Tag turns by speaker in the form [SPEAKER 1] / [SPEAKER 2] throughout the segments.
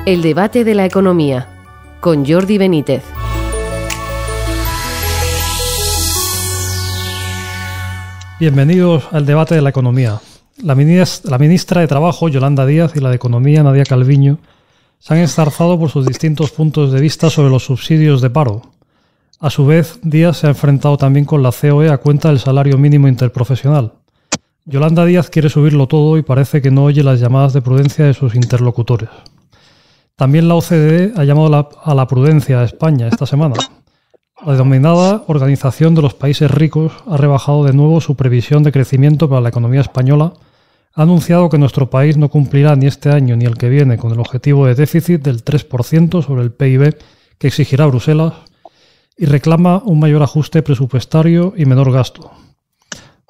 [SPEAKER 1] El debate de la economía, con Jordi Benítez.
[SPEAKER 2] Bienvenidos al debate de la economía. La ministra de Trabajo, Yolanda Díaz, y la de Economía, Nadia Calviño, se han enzarzado por sus distintos puntos de vista sobre los subsidios de paro. A su vez, Díaz se ha enfrentado también con la COE a cuenta del salario mínimo interprofesional. Yolanda Díaz quiere subirlo todo y parece que no oye las llamadas de prudencia de sus interlocutores. También la OCDE ha llamado a la prudencia a España esta semana. La denominada Organización de los Países Ricos ha rebajado de nuevo su previsión de crecimiento para la economía española, ha anunciado que nuestro país no cumplirá ni este año ni el que viene con el objetivo de déficit del 3% sobre el PIB que exigirá Bruselas y reclama un mayor ajuste presupuestario y menor gasto.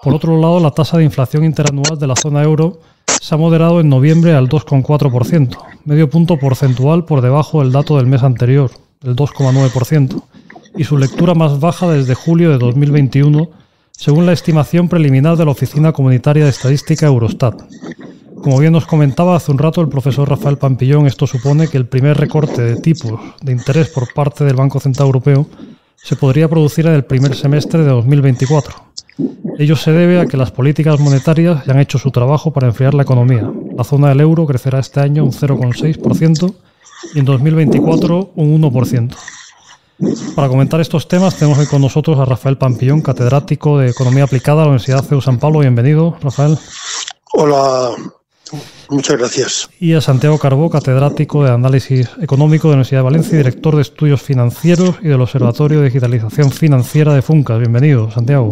[SPEAKER 2] Por otro lado, la tasa de inflación interanual de la zona euro se ha moderado en noviembre al 2,4%, medio punto porcentual por debajo del dato del mes anterior, el 2,9%, y su lectura más baja desde julio de 2021, según la estimación preliminar de la Oficina Comunitaria de Estadística Eurostat. Como bien nos comentaba hace un rato el profesor Rafael Pampillón, esto supone que el primer recorte de tipos de interés por parte del Banco Central Europeo se podría producir en el primer semestre de 2024. Ello se debe a que las políticas monetarias ya han hecho su trabajo para enfriar la economía. La zona del euro crecerá este año un 0,6% y en 2024 un 1%. Para comentar estos temas tenemos hoy con nosotros a Rafael Pampillón, catedrático de Economía Aplicada de la Universidad CEU San Pablo. Bienvenido, Rafael.
[SPEAKER 3] Hola, muchas gracias.
[SPEAKER 2] Y a Santiago Carbó, catedrático de Análisis Económico de la Universidad de Valencia y director de Estudios Financieros y del Observatorio de Digitalización Financiera de Funcas. Bienvenido, Santiago.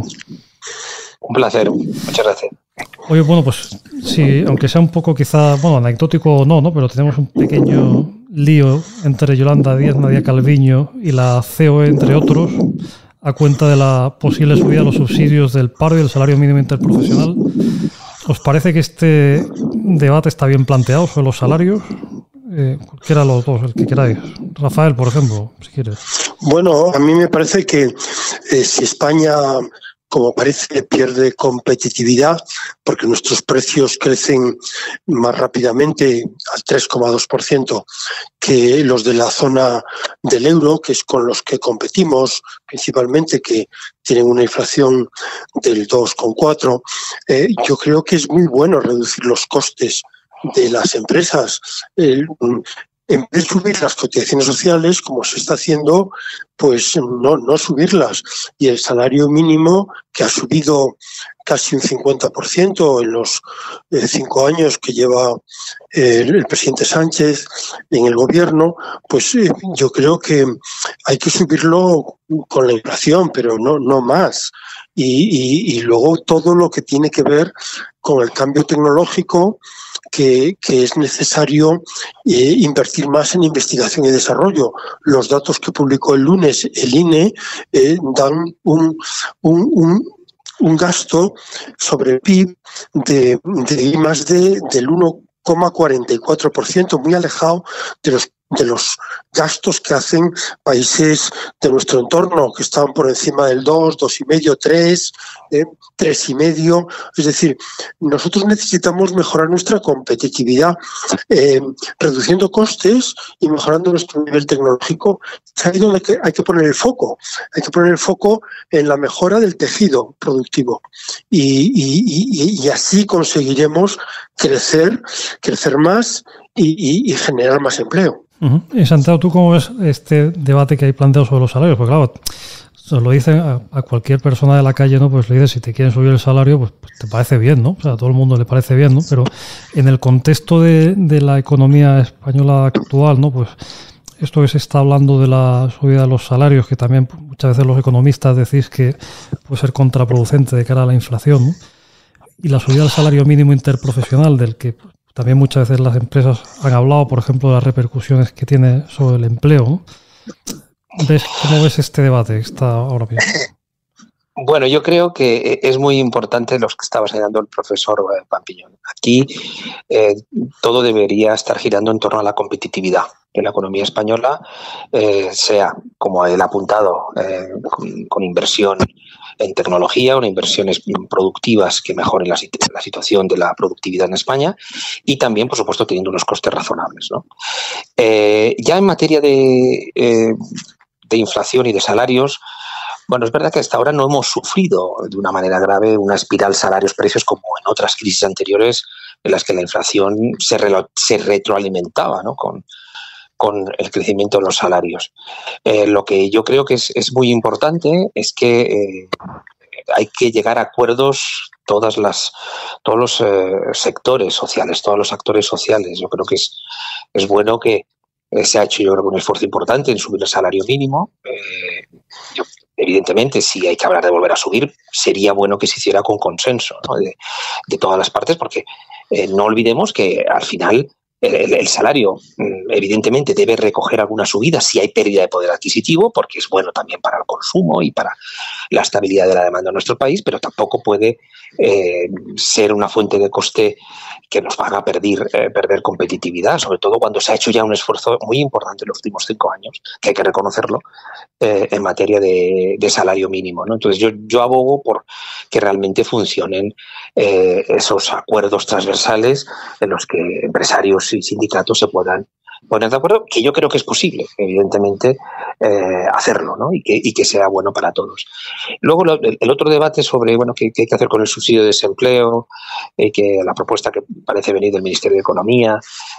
[SPEAKER 4] Un placer, muchas gracias.
[SPEAKER 2] Oye, bueno, pues sí, aunque sea un poco quizá, anecdótico o no, pero tenemos un pequeño lío entre Yolanda Díaz, Nadia Calviño y la COE, entre otros, a cuenta de la posible subida de los subsidios del paro y del salario mínimo interprofesional. ¿Os parece que este debate está bien planteado sobre los salarios? Cualquiera de los dos, el que queráis. Rafael, por ejemplo, si quieres.
[SPEAKER 3] Bueno, a mí me parece que si España, como parece, pierde competitividad porque nuestros precios crecen más rápidamente al 3,2% que los de la zona del euro, que es con los que competimos principalmente, que tienen una inflación del 2,4%. Yo creo que es muy bueno reducir los costes de las empresas. En vez de subir las cotizaciones sociales, como se está haciendo, pues no subirlas. Y el salario mínimo, que ha subido casi un 50% en los 5 años que lleva el presidente Sánchez en el gobierno, pues yo creo que hay que subirlo con la inflación, pero no más. Y luego todo lo que tiene que ver con el cambio tecnológico, que es necesario invertir más en investigación y desarrollo. Los datos que publicó el lunes el INE dan un gasto sobre el PIB de I+D del 1,44%, muy alejado de los gastos que hacen países de nuestro entorno, que están por encima del 2, 2,5, 3, 3,5. Es decir, nosotros necesitamos mejorar nuestra competitividad, reduciendo costes y mejorando nuestro nivel tecnológico. Es ahí donde hay que poner el foco. Hay que poner el foco en la mejora del tejido productivo. Y así conseguiremos crecer más y generar más empleo.
[SPEAKER 2] Uh-huh. Y Santiago, ¿tú cómo ves este debate que hay planteado sobre los salarios? Porque claro, se lo dicen a cualquier persona de la calle, ¿no? Pues le dices, si te quieren subir el salario, pues te parece bien, ¿no? O sea, a todo el mundo le parece bien, ¿no? Pero en el contexto de la economía española actual, ¿no? Pues esto que se está hablando de la subida de los salarios, que también muchas veces los economistas decís que puede ser contraproducente de cara a la inflación, ¿no? Y la subida del salario mínimo interprofesional, del que también muchas veces las empresas han hablado, por ejemplo, de las repercusiones que tiene sobre el empleo, ¿no? ¿Cómo ves este debate que está ahora mismo?
[SPEAKER 4] Bueno, yo creo que es muy importante los que estaba señalando el profesor Pampillón. Aquí todo debería estar girando en torno a la competitividad. la economía española sea, como él ha apuntado, con inversión en tecnología, o en inversiones productivas que mejoren la situación de la productividad en España, y también, por supuesto, teniendo unos costes razonables, ¿no? Ya en materia de inflación y de salarios, bueno, es verdad que hasta ahora no hemos sufrido de una manera grave una espiral salarios-precios como en otras crisis anteriores en las que la inflación se retroalimentaba, ¿no?, con el crecimiento de los salarios. Lo que yo creo que es muy importante es que hay que llegar a acuerdos todos los sectores sociales, todos los actores sociales. Yo creo que es bueno que se ha hecho, yo creo, un esfuerzo importante en subir el salario mínimo. Evidentemente, si hay que hablar de volver a subir, sería bueno que se hiciera con consenso, ¿no?, de todas las partes, porque no olvidemos que al final el salario evidentemente debe recoger alguna subida si hay pérdida de poder adquisitivo, porque es bueno también para el consumo y para la estabilidad de la demanda en nuestro país, pero tampoco puede ser una fuente de coste que nos haga perder competitividad, sobre todo cuando se ha hecho ya un esfuerzo muy importante en los últimos 5 años, que hay que reconocerlo, en materia de salario mínimo, ¿no? Entonces yo abogo por que realmente funcionen esos acuerdos transversales en los que empresarios y sindicatos se puedan poner de acuerdo, que yo creo que es posible, evidentemente, hacerlo, ¿no?, y que sea bueno para todos. Luego el otro debate sobre, bueno, qué hay que hacer con el subsidio de desempleo, que la propuesta que parece venir del Ministerio de Economía,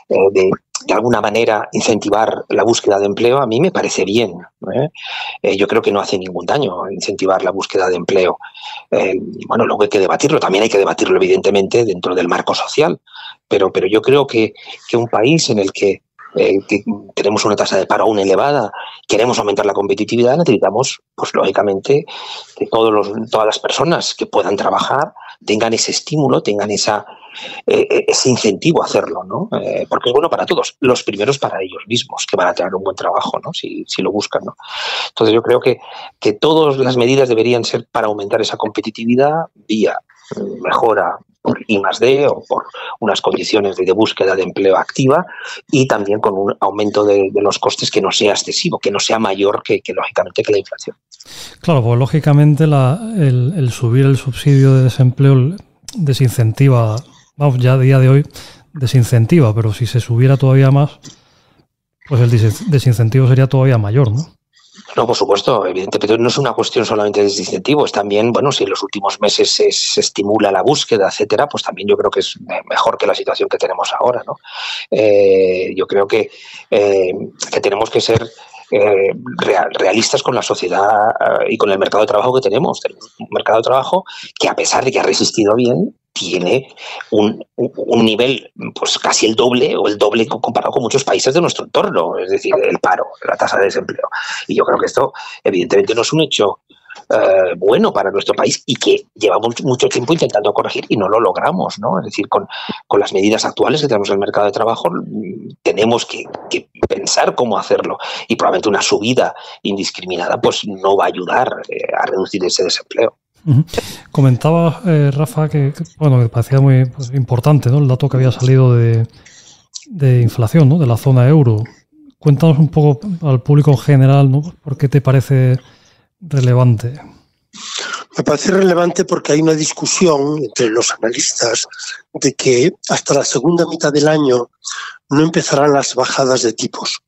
[SPEAKER 4] de alguna manera incentivar la búsqueda de empleo, a mí me parece bien, ¿eh? Yo creo que no hace ningún daño incentivar la búsqueda de empleo. Bueno, luego hay que debatirlo, también hay que debatirlo evidentemente dentro del marco social, pero yo creo que un país en el que tenemos una tasa de paro aún elevada, queremos aumentar la competitividad, necesitamos, pues lógicamente, que todas las personas que puedan trabajar tengan ese estímulo, tengan ese incentivo a hacerlo, ¿no? Porque es bueno para todos, los primeros para ellos mismos, que van a tener un buen trabajo, ¿no?, si lo buscan, ¿no? Entonces yo creo que todas las medidas deberían ser para aumentar esa competitividad vía mejora por I+D o por unas condiciones de búsqueda de empleo activa, y también con un aumento de los costes que no sea excesivo, que no sea mayor que lógicamente que la inflación.
[SPEAKER 2] Claro, pues lógicamente el subir el subsidio de desempleo desincentiva, vamos, ya a día de hoy desincentiva, pero si se subiera todavía más, pues el desincentivo sería todavía mayor, ¿no?
[SPEAKER 4] No, por supuesto, evidentemente no es una cuestión solamente de desincentivo, es también, bueno, si en los últimos meses se estimula la búsqueda, etcétera, pues también yo creo que es mejor que la situación que tenemos ahora, ¿no? Yo creo que tenemos que ser realistas con la sociedad y con el mercado de trabajo que tenemos. Tenemos un mercado de trabajo que, a pesar de que ha resistido bien, tiene un nivel pues casi el doble comparado con muchos países de nuestro entorno, es decir, el paro, la tasa de desempleo. Y yo creo que esto evidentemente no es un hecho bueno para nuestro país, y que llevamos mucho tiempo intentando corregir y no lo logramos, ¿no? Es decir, con las medidas actuales que tenemos en el mercado de trabajo, tenemos que pensar cómo hacerlo, y probablemente una subida indiscriminada pues no va a ayudar a reducir ese desempleo.
[SPEAKER 2] Comentaba Rafa que me parecía muy importante, ¿no?, el dato que había salido de inflación, ¿no?, de la zona euro. Cuéntanos un poco al público en general, ¿no?, por qué te parece relevante.
[SPEAKER 3] Me parece relevante porque hay una discusión entre los analistas de que hasta la segunda mitad del año no empezarán las bajadas de tipos.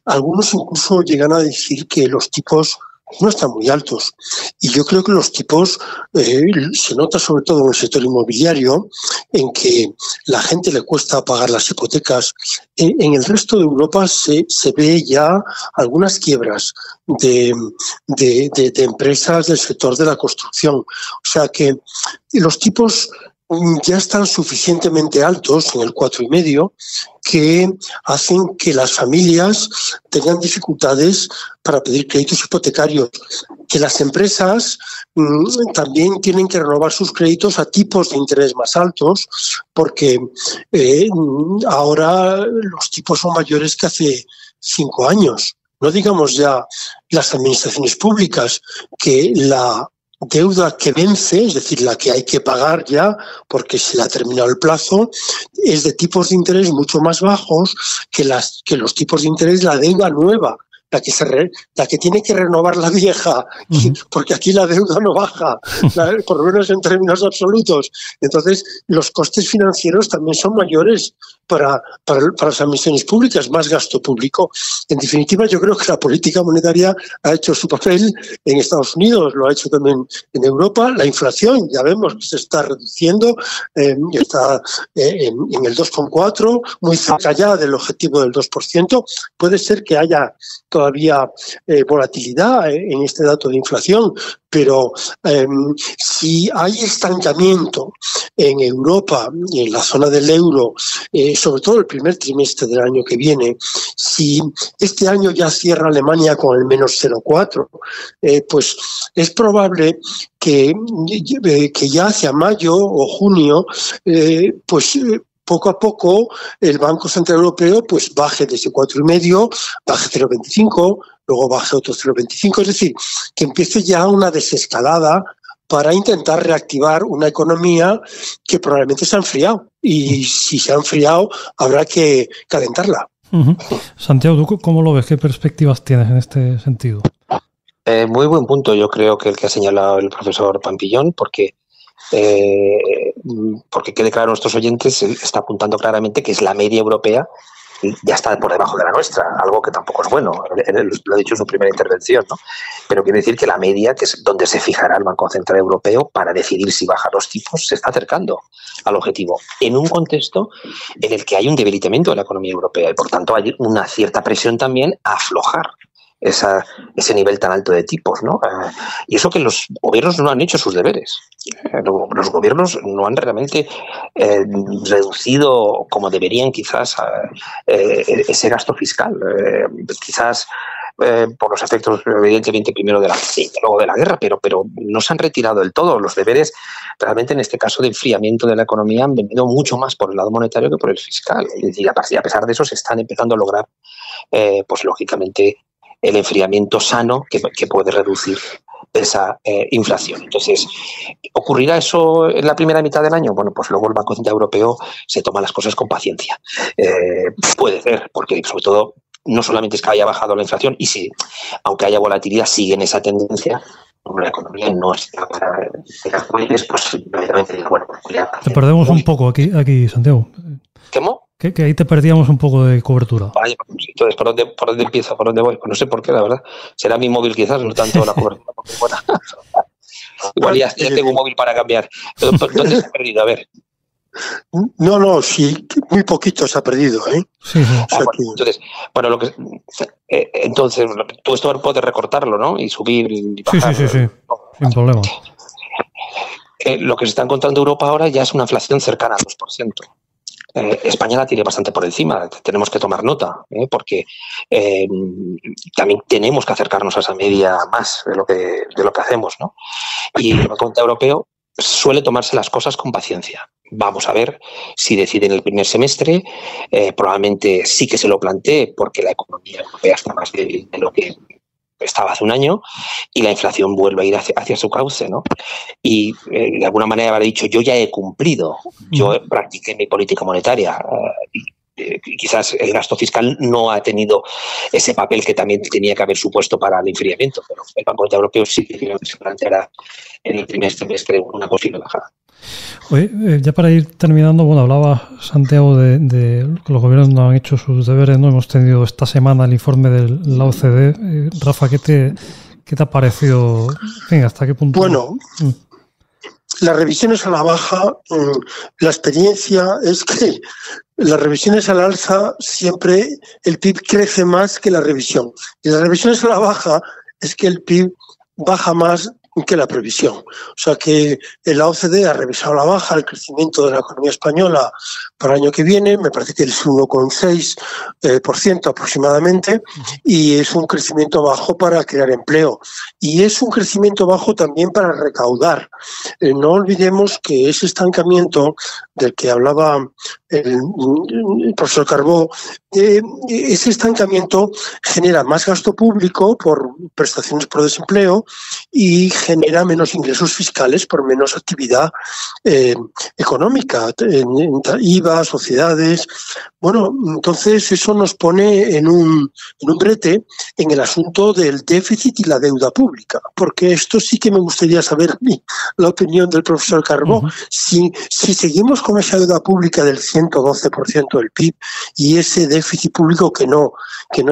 [SPEAKER 3] Algunos incluso llegan a decir que los tipos no están muy altos, y yo creo que los tipos se nota sobre todo en el sector inmobiliario, en que la gente le cuesta pagar las hipotecas. En el resto de Europa se ve ya algunas quiebras de empresas del sector de la construcción, o sea que los tipos ya están suficientemente altos, en el 4,5, que hacen que las familias tengan dificultades para pedir créditos hipotecarios, que las empresas también tienen que renovar sus créditos a tipos de interés más altos, porque ahora los tipos son mayores que hace 5 años. No digamos ya las administraciones públicas, que la deuda que vence, es decir, la que hay que pagar ya porque se le ha terminado el plazo, es de tipos de interés mucho más bajos que los tipos de interés de la deuda nueva, la que tiene que renovar la vieja, porque aquí la deuda no baja, por lo menos en términos absolutos. Entonces, los costes financieros también son mayores para las administraciones públicas, más gasto público. En definitiva, yo creo que la política monetaria ha hecho su papel en Estados Unidos, lo ha hecho también en Europa. La inflación, ya vemos que se está reduciendo, está en el 2,4, muy cerca ya del objetivo del 2%. Puede ser que haya todavía volatilidad en este dato de inflación, pero si hay estancamiento en Europa y en la zona del euro, sobre todo el primer trimestre del año que viene, si este año ya cierra Alemania con el menos 0,4, pues es probable que ya hacia mayo o junio, poco a poco el Banco Central Europeo pues baje de ese 4,5, baje 0,25, luego baje otro 0,25, es decir, que empiece ya una desescalada para intentar reactivar una economía que probablemente se ha enfriado. Y si se ha enfriado, habrá que calentarla.
[SPEAKER 2] Santiago, ¿tú cómo lo ves? ¿Qué perspectivas tienes en este sentido?
[SPEAKER 4] Muy buen punto, yo creo que el que ha señalado el profesor Pampillón, porque quede claro a nuestros oyentes, está apuntando claramente que es la media europea y ya está por debajo de la nuestra, algo que tampoco es bueno, lo ha dicho en su primera intervención, ¿no? Pero quiere decir que la media, que es donde se fijará el Banco Central Europeo para decidir si baja los tipos, se está acercando al objetivo, en un contexto en el que hay un debilitamiento de la economía europea y por tanto hay una cierta presión también a aflojar ese nivel tan alto de tipos, ¿no? Y eso que los gobiernos no han hecho sus deberes. Los gobiernos no han realmente reducido como deberían quizás ese gasto fiscal. Quizás por los efectos, evidentemente, primero de la crisis, luego de la guerra, pero no se han retirado del todo. Los deberes, realmente en este caso de enfriamiento de la economía, han venido mucho más por el lado monetario que por el fiscal. Es decir, a pesar de eso, se están empezando a lograr, pues lógicamente, el enfriamiento sano que puede reducir esa inflación. Entonces, ¿ocurrirá eso en la primera mitad del año? Bueno, pues luego el Banco Central Europeo se toma las cosas con paciencia. Puede ser, porque sobre todo no solamente es que haya bajado la inflación, y si, aunque haya volatilidad, sigue en esa tendencia, la economía no está para las fuentes, pues bueno,
[SPEAKER 2] te perdemos un poco aquí, Santiago.
[SPEAKER 4] ¿Cómo?
[SPEAKER 2] Que ahí te perdíamos un poco de cobertura.
[SPEAKER 4] Vaya, entonces, ¿por dónde empiezo? ¿Por dónde voy? Pues no sé por qué, la verdad. Será mi móvil quizás, no tanto la cobertura. Porque, bueno, igual ya tengo un móvil para cambiar. ¿Dónde se ha perdido? A ver.
[SPEAKER 3] No, sí, muy poquito se ha perdido, ¿eh?
[SPEAKER 2] Sí.
[SPEAKER 3] O sea que...
[SPEAKER 4] entonces, tú esto puedes recortarlo, ¿no? Y subir y bajar.
[SPEAKER 2] Sí, sin problema.
[SPEAKER 4] Lo que se está encontrando Europa ahora ya es una inflación cercana al 2%. España la tiene bastante por encima, tenemos que tomar nota, porque también tenemos que acercarnos a esa media más de lo que hacemos, ¿no? Y el Banco Central Europeo suele tomarse las cosas con paciencia. Vamos a ver si decide en el primer semestre, probablemente sí que se lo plantee porque la economía europea está más débil de lo que estaba hace un año y la inflación vuelve a ir hacia su cauce, ¿no? Y de alguna manera habrá dicho, yo ya he cumplido, yo practiqué mi política monetaria y quizás el gasto fiscal no ha tenido ese papel que también tenía que haber supuesto para el enfriamiento, pero el Banco Central Europeo sí que creo que se planteará en el primer semestre una posible bajada.
[SPEAKER 2] Oye, ya para ir terminando, bueno, hablaba Santiago de que los gobiernos no han hecho sus deberes, ¿no? Hemos tenido esta semana el informe de la OCDE. Rafa, ¿qué te ha parecido? Venga, ¿hasta qué punto?
[SPEAKER 3] Bueno, las revisiones a la baja, la experiencia es que las revisiones al alza siempre el PIB crece más que la revisión. Y las revisiones a la baja es que el PIB baja más que la previsión. O sea que la OCDE ha revisado a la baja el crecimiento de la economía española para el año que viene, me parece que es 1,6% aproximadamente, y es un crecimiento bajo para crear empleo. Y es un crecimiento bajo también para recaudar. no olvidemos que ese estancamiento del que hablaba el profesor Carbó, ese estancamiento genera más gasto público por prestaciones por desempleo y genera menos ingresos fiscales por menos actividad económica, en IVA, sociedades. Bueno, entonces eso nos pone en un brete en el asunto del déficit y la deuda pública, porque esto sí que me gustaría saber la opinión del profesor Carbó. Si seguimos con esa deuda pública del 112% del PIB y ese déficit público que no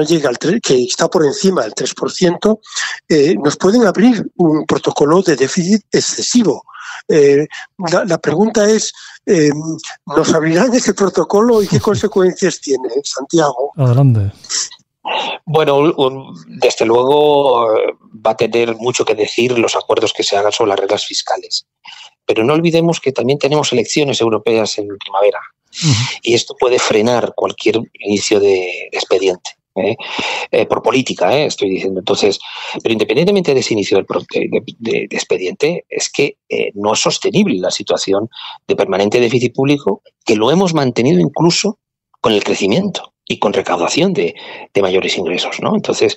[SPEAKER 3] llega al 3%, que está por encima del 3%, nos pueden abrir un protocolo de déficit excesivo. La pregunta es, ¿nos abrirán ese protocolo y qué consecuencias tiene, Santiago?
[SPEAKER 2] Adelante.
[SPEAKER 4] Bueno, desde luego va a tener mucho que decir los acuerdos que se hagan sobre las reglas fiscales. Pero no olvidemos que también tenemos elecciones europeas en primavera. Y esto puede frenar cualquier inicio de expediente. Por política, estoy diciendo. Entonces, pero independientemente de ese inicio de expediente, es que no es sostenible la situación de permanente déficit público, que lo hemos mantenido incluso con el crecimiento y con recaudación de mayores ingresos, ¿no? Entonces,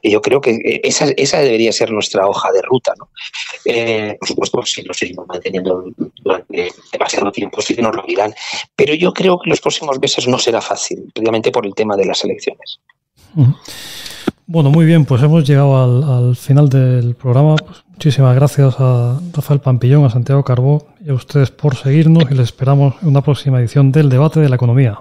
[SPEAKER 4] yo creo que esa debería ser nuestra hoja de ruta, ¿no? Por supuesto, si lo seguimos manteniendo durante demasiado tiempo, sí que nos lo dirán, pero yo creo que los próximos meses no será fácil, precisamente por el tema de las elecciones.
[SPEAKER 2] Bueno, muy bien, pues hemos llegado al final del programa. Pues muchísimas gracias a Rafael Pampillón, a Santiago Carbó y a ustedes por seguirnos, y les esperamos en una próxima edición del Debate de la Economía.